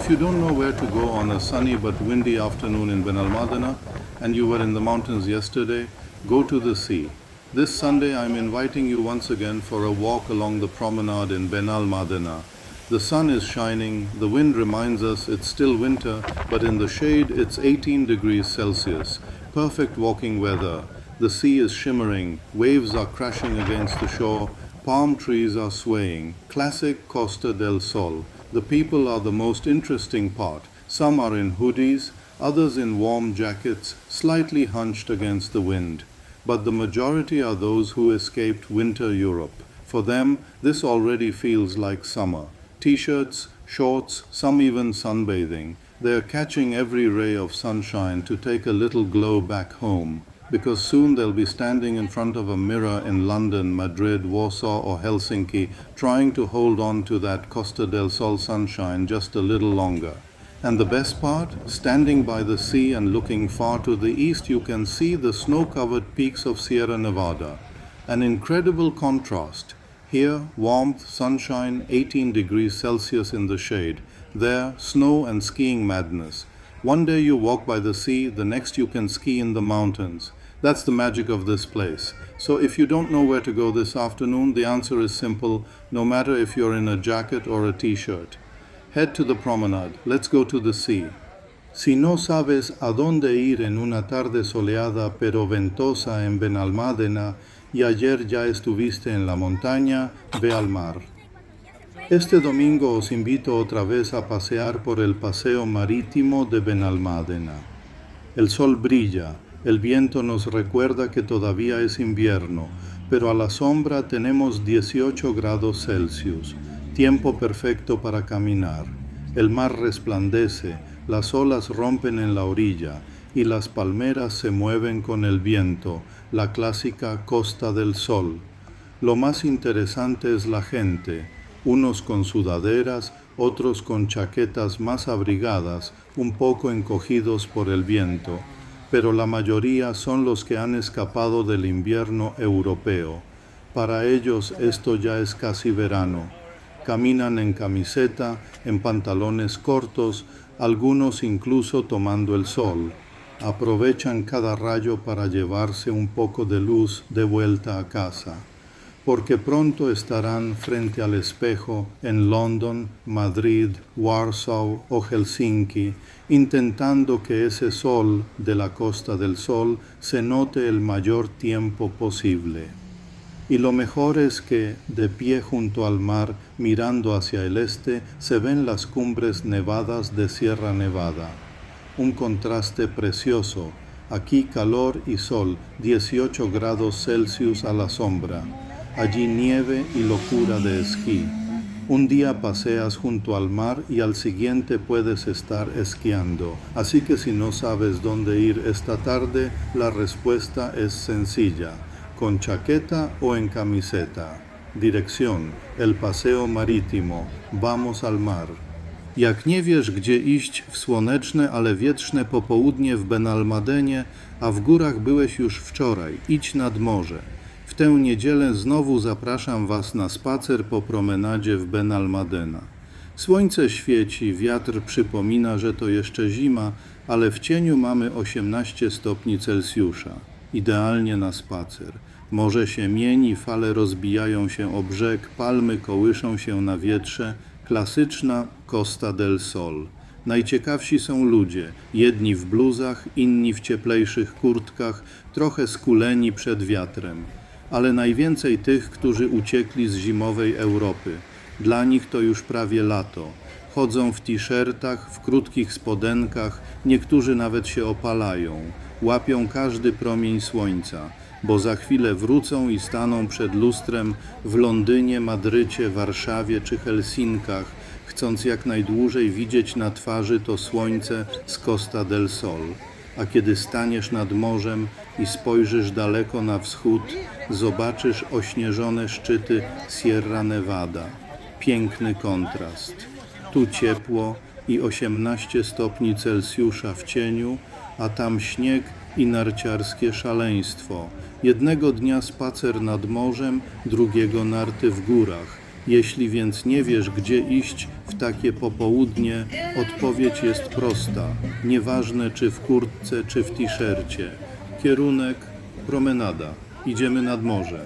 If you don't know where to go on a sunny but windy afternoon in Benalmádena and you were in the mountains yesterday, go to the sea. This Sunday I'm inviting you once again for a walk along the promenade in Benalmádena. The sun is shining, the wind reminds us it's still winter, but in the shade it's 18 degrees Celsius. Perfect walking weather. The sea is shimmering, waves are crashing against the shore, palm trees are swaying. Classic Costa del Sol. The people are the most interesting part. Some are in hoodies, others in warm jackets, slightly hunched against the wind. But the majority are those who escaped winter Europe. For them, this already feels like summer. T-shirts, shorts, some even sunbathing. They are catching every ray of sunshine to take a little glow back home, because soon they'll be standing in front of a mirror in London, Madrid, Warsaw or Helsinki, trying to hold on to that Costa del Sol sunshine just a little longer. And the best part? Standing by the sea and looking far to the east, you can see the snow-covered peaks of Sierra Nevada. An incredible contrast. Here, warmth, sunshine, 18 degrees Celsius in the shade. There, snow and skiing madness. One day you walk by the sea, the next you can ski in the mountains. That's the magic of this place. So if you don't know where to go this afternoon, the answer is simple, no matter if you're in a jacket or a t-shirt. Head to the promenade. Let's go to the sea. Si no sabes a dónde ir en una tarde soleada pero ventosa en Benalmádena y ayer ya estuviste en la montaña, ve al mar. Este domingo os invito otra vez a pasear por el paseo marítimo de Benalmádena. El sol brilla, el viento nos recuerda que todavía es invierno, pero a la sombra tenemos 18 grados Celsius, tiempo perfecto para caminar. El mar resplandece, las olas rompen en la orilla y las palmeras se mueven con el viento, la clásica Costa del Sol. Lo más interesante es la gente, unos con sudaderas, otros con chaquetas más abrigadas, un poco encogidos por el viento, pero la mayoría son los que han escapado del invierno europeo. Para ellos esto ya es casi verano. Caminan en camiseta, en pantalones cortos, algunos incluso tomando el sol. Aprovechan cada rayo para llevarse un poco de luz de vuelta a casa, porque pronto estarán frente al espejo en London, Madrid, Warsaw o Helsinki, intentando que ese sol de la Costa del Sol se note el mayor tiempo posible. Y lo mejor es que, de pie junto al mar, mirando hacia el este, se ven las cumbres nevadas de Sierra Nevada. Un contraste precioso. Aquí calor y sol, 18 grados Celsius a la sombra. Allí nieve y locura de esquí. Un día paseas junto al mar y al siguiente puedes estar esquiando. Así que si no sabes dónde ir esta tarde, la respuesta es sencilla. Con chaqueta o en camiseta. Dirección, el paseo marítimo. Vamos al mar. Jak nie wiesz, gdzie iść w słoneczne, ale wietrzne popołudnie w Benalmadenie, a w górach byłeś już wczoraj, idź nad morze. W tę niedzielę znowu zapraszam Was na spacer po promenadzie w Benalmadena. Słońce świeci, wiatr przypomina, że to jeszcze zima, ale w cieniu mamy 18 stopni Celsjusza. Idealnie na spacer. Morze się mieni, fale rozbijają się o brzeg, palmy kołyszą się na wietrze. Klasyczna Costa del Sol. Najciekawsi są ludzie, jedni w bluzach, inni w cieplejszych kurtkach, trochę skuleni przed wiatrem. Ale najwięcej tych, którzy uciekli z zimowej Europy. Dla nich to już prawie lato. Chodzą w t-shirtach, w krótkich spodenkach, niektórzy nawet się opalają. Łapią każdy promień słońca, bo za chwilę wrócą i staną przed lustrem w Londynie, Madrycie, Warszawie czy Helsinkach, chcąc jak najdłużej widzieć na twarzy to słońce z Costa del Sol. A kiedy staniesz nad morzem i spojrzysz daleko na wschód, zobaczysz ośnieżone szczyty Sierra Nevada. Piękny kontrast. Tu ciepło i 18 stopni Celsjusza w cieniu, a tam śnieg i narciarskie szaleństwo. Jednego dnia spacer nad morzem, drugiego narty w górach. Jeśli więc nie wiesz, gdzie iść w takie popołudnie, odpowiedź jest prosta. Nieważne, czy w kurtce, czy w t-shircie. Kierunek promenada. Idziemy nad morze.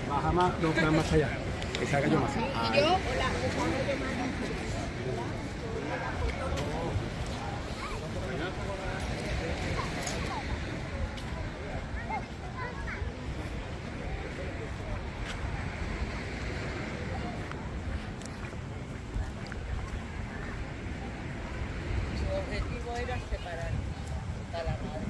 Baja más, 2 más allá. Que se haga yo más. Y yo, hola. Su objetivo era separar a la madre.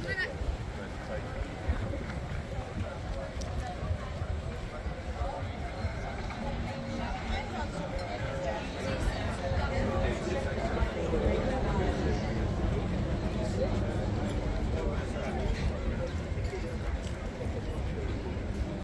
Para-